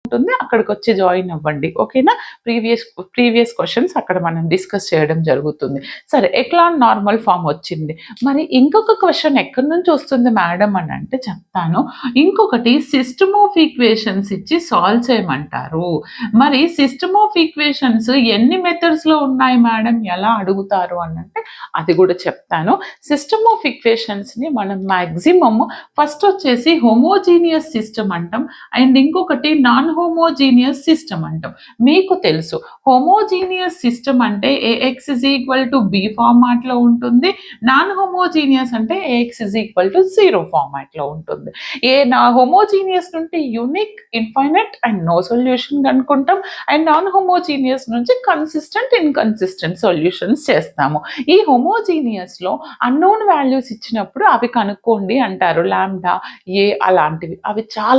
ఉంటుంది, అక్కడికి వచ్చి జాయిన్ అవ్వండి. ఓకేనా? ప్రీవియస్ క్వశ్చన్స్ అక్కడ మనం డిస్కస్ చేయడం జరుగుతుంది. సరే, ఎక్లాన్ నార్మల్ ఫామ్ వచ్చింది. మరి ఇంకొక క్వశ్చన్ ఎక్కడి నుంచి వస్తుంది మేడం అని అంటే చెప్తాను. ఇంకొకటి సిస్టమ్ ఆఫ్ ఈక్వేషన్స్ ఇచ్చి సాల్వ్ చేయమంటారు. మరి సిస్టమ్ ఆఫ్ ఈక్వేషన్స్ ఎన్ని మెథడ్స్లో ఉన్నాయి మేడం, ఎలా అడుగుతారు అని అంటే అది కూడా చెప్తాను. సిస్టమ్ ఆఫ్ ఈక్వేషన్స్ని మనం మ్యాక్సిమమ్ ఫస్ట్ వచ్చేసి హోమోజీనియస్ సిస్టమ్ అంటాం, అండ్ ఇంకొకటి నాన్ హోమోజీనియస్ సిస్టమ్ అంటాం. మీకు తెలుసు హోమోజీనియస్ సిస్టమ్ అంటే A X is equal to B ఫార్మాట్లో ఉంటుంది, నాన్ హోమోజీనియస్ అంటే ఏఎక్స్ ఇజ్ ఈక్వల్ టు 0 ఫార్మాట్లో ఉంటుంది. హోమోజీనియస్ నుండి unique, infinite and no solution కనుక్కుంటాం, అండ్ నాన్ హోమోజీనియస్ నుంచి కన్సిస్టెంట్, ఇన్కన్సిస్టెంట్ సొల్యూషన్స్ చేస్తాము. ఈ హోమోజీనియస్లో అన్నోన్ వాల్యూస్ ఇచ్చినప్పుడు అవి కనుక్కోండి అంటారు, లాంబ్డా, ఏ అలాంటివి. అవి చాలా